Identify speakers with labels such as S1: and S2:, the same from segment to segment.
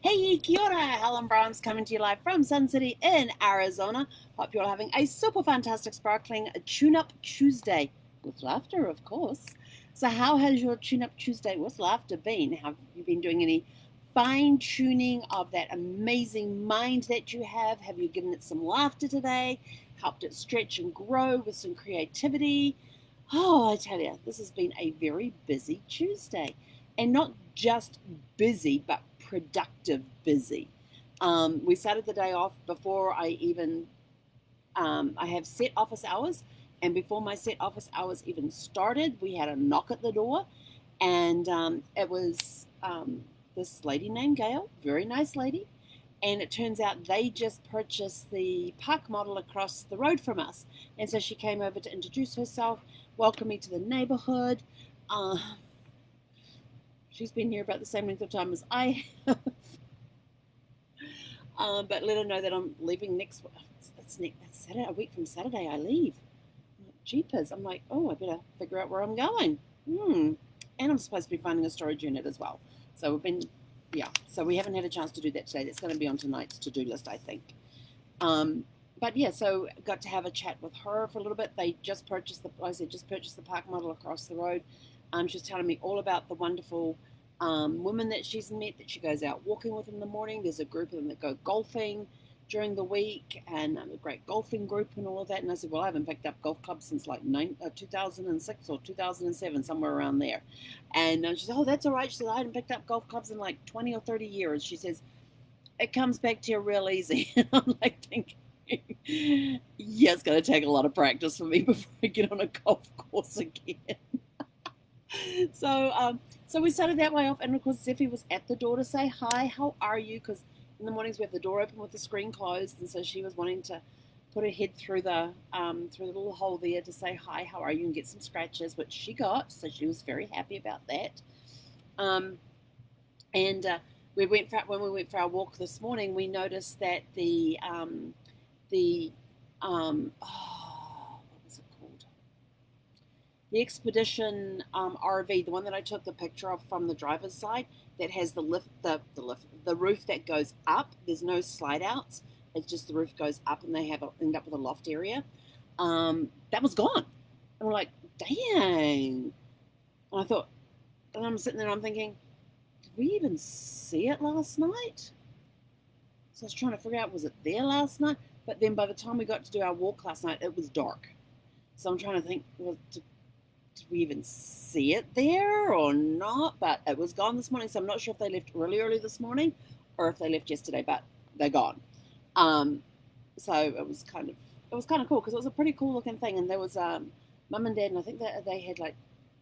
S1: Hey, kia ora, Helen Brahms coming to you live from Sun City in Arizona. Hope you're all having a super fantastic, sparkling tune-up Tuesday with laughter, of course. So how has your tune-up Tuesday with laughter been? Have you been doing any fine-tuning of that amazing mind that you have? Have you given it some laughter today? Helped it stretch and grow with some creativity? Oh, I tell you, this has been a very busy Tuesday. And not just busy, but productive busy. We started the day off before I have set office hours. And before my set office hours even started, we had a knock at the door. And it was this lady named Gail, very nice lady. And it turns out they just purchased the park model across the road from us. And so she came over to introduce herself, welcome me to the neighborhood. Uh, she's been here about the same length of time as I have. But let her know that I'm leaving next. That's Saturday. A week from Saturday, I leave. Jeepers! I'm like, oh, I better figure out where I'm going. And I'm supposed to be finding a storage unit as well. So we've been, yeah. So we haven't had a chance to do that today. That's going to be on tonight's to-do list, I think. But yeah, so got to have a chat with her for a little bit. They just purchased the park model across the road. She was telling me all about the wonderful women that she's met, that she goes out walking with in the morning. There's a group of them that go golfing during the week, and a great golfing group and all of that. And I said, well, I haven't picked up golf clubs since like 2006 or 2007, somewhere around there. And she said, oh, that's all right. She said, I hadn't picked up golf clubs in like 20 or 30 years. She says, it comes back to you real easy. And I'm like thinking, yeah, it's going to take a lot of practice for me before I get on a golf course again. So we started that way off, and of course Zeffie was at the door to say hi. How are you? Because in the mornings we have the door open with the screen closed, and so she was wanting to put her head through the little hole there to say hi. How are you? And get some scratches, which she got. So she was very happy about that. And when we went for our walk this morning, we noticed that what was it called? The Expedition RV, the one that I took the picture of from the driver's side, that has the roof that goes up. There's no slide outs. It's just the roof goes up, and they end up with a loft area. That was gone, and we're like, dang. And I thought, and I'm sitting there, and I'm thinking, did we even see it last night? So I was trying to figure out, was it there last night? But then by the time we got to do our walk last night, it was dark. So I'm trying to think, well, did we even see it there or not? But it was gone this morning, so I'm not sure if they left really early this morning or if they left yesterday, but they're gone. So it was kind of cool, because it was a pretty cool looking thing, and there was mum and dad, and I think that they had like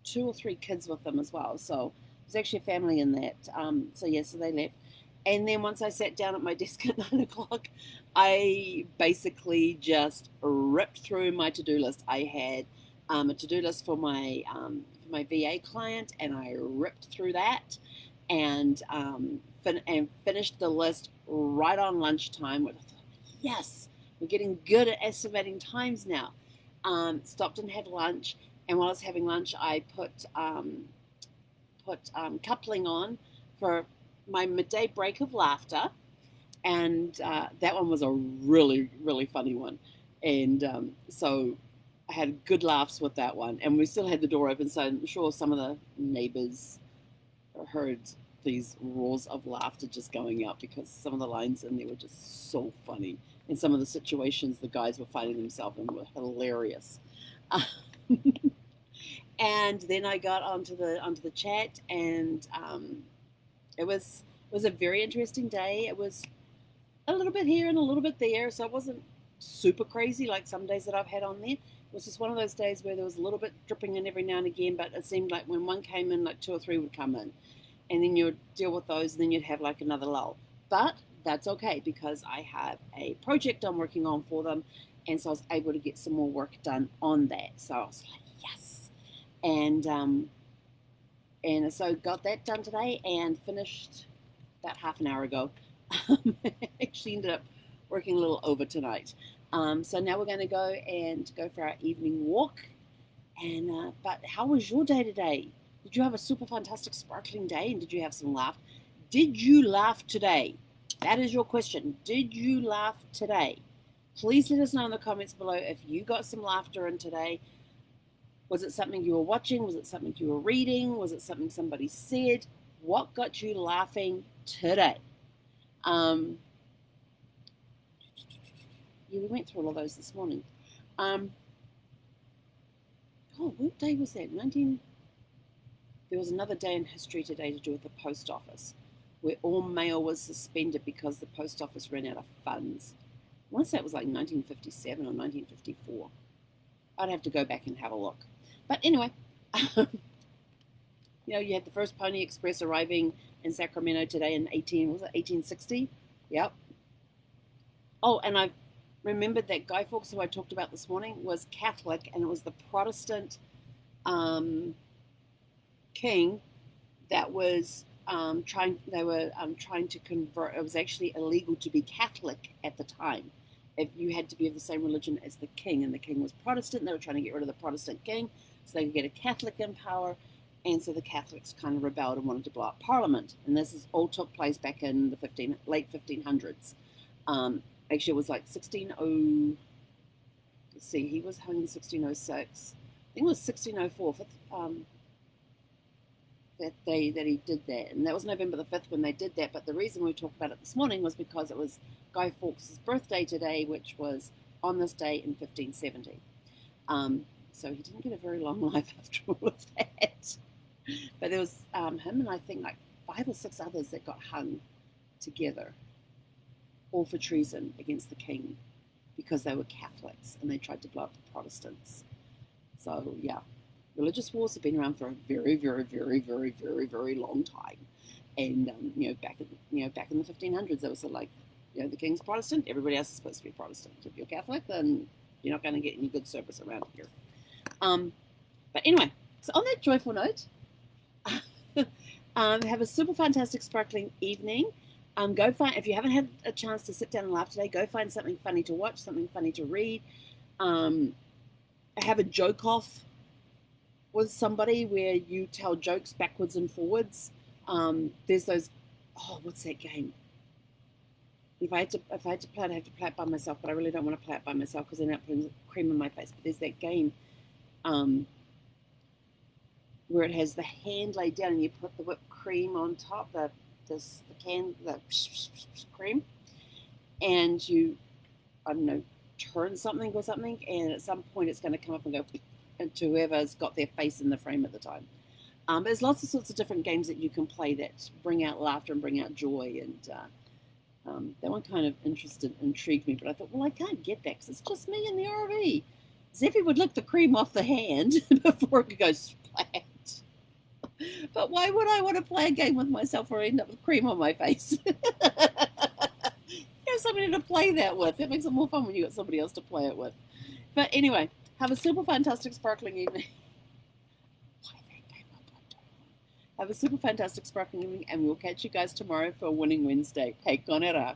S1: 2 or 3 kids with them as well. So it was actually a family in that. So they left. And then once I sat down at my desk at 9 o'clock, I basically just ripped through my to-do list. I had a to-do list for my VA client, and I ripped through that and finished the list right on lunchtime. Yes, we're getting good at estimating times now. Stopped and had lunch, and while I was having lunch, I put coupling on for my midday break of laughter, and that one was a really, really funny one. And so I had good laughs with that one, and we still had the door open, so I'm sure some of the neighbors heard these roars of laughter just going up, because some of the lines in there were just so funny, and some of the situations the guys were finding themselves in were hilarious. And then I got onto the chat, and it was a very interesting day. It was a little bit here and a little bit there, so it wasn't super crazy like some days that I've had on there. It was just one of those days where there was a little bit dripping in every now and again, but it seemed like when one came in, like 2 or 3 would come in, and then you'd deal with those, and then you'd have like another lull. But that's okay, because I have a project I'm working on for them, and so I was able to get some more work done on that. So I was like, yes. And so got that done today and finished about half an hour ago. Actually ended up working a little over tonight. So now we're going to go for our evening walk. And but how was your day today? Did you have a super fantastic sparkling day, and did you have some laugh? Did you laugh today? That is your question. Did you laugh today? Please let us know in the comments below if you got some laughter in today. Was it something you were watching? Was it something you were reading? Was it something somebody said? What got you laughing today? Yeah, we went through all of those this morning. Oh, what day was that? There was another day in history today to do with the post office, where all mail was suspended because the post office ran out of funds. I want to say it was like 1957 or 1954. I'd have to go back and have a look. But anyway, you had the first Pony Express arriving in Sacramento today in 1860? Yep. Oh, and I remembered that Guy Fawkes, who I talked about this morning, was Catholic, and it was the Protestant king that was trying to convert. It was actually illegal to be Catholic at the time. If you had to be of the same religion as the king, and the king was Protestant, they were trying to get rid of the Protestant king so they could get a Catholic in power, and so the Catholics kind of rebelled and wanted to blow up Parliament. And this all took place back in the late 1500s. Actually, it was like 160. Let's see, he was hung in 1606. I think it was 1604. That he did that, and that was November the 5th when they did that. But the reason we talked about it this morning was because it was Guy Fawkes' birthday today, which was on this day in 1570. So he didn't get a very long life after all of that. But there was him and I think like 5 or 6 others that got hung together, all for treason against the king because they were Catholics and they tried to blow up the Protestants. So yeah. Religious wars have been around for a very, very, very, very, very, very long time, and back in the 1500s, it was like, the king's Protestant, everybody else is supposed to be Protestant. If you're Catholic, then you're not going to get any good service around here. But anyway, so on that joyful note, have a super fantastic, sparkling evening. Go find, if you haven't had a chance to sit down and laugh today, go find something funny to watch, something funny to read. Have a joke off with somebody where you tell jokes backwards and forwards. There's those, what's that game? If I had to play it, I'd have to play it by myself, but I really don't want to play it by myself because then I'm putting cream in my face. But there's that game where it has the hand laid down and you put the whipped cream on top, the cream, and you, I don't know, turn something or something, and at some point it's going to come up and go to whoever's got their face in the frame at the time. But there's lots of sorts of different games that you can play that bring out laughter and bring out joy, and that one kind of intrigued me, but I thought, well, I can't get that because it's just me in the RV. Zeffie would lick the cream off the hand before it could go splat. But why would I want to play a game with myself or end up with cream on my face? You have somebody to play that with. It makes it more fun when you got somebody else to play it with. But anyway, have a super fantastic, sparkling evening. Have a super fantastic, sparkling evening, and we'll catch you guys tomorrow for Winning Wednesday. Hey, konera.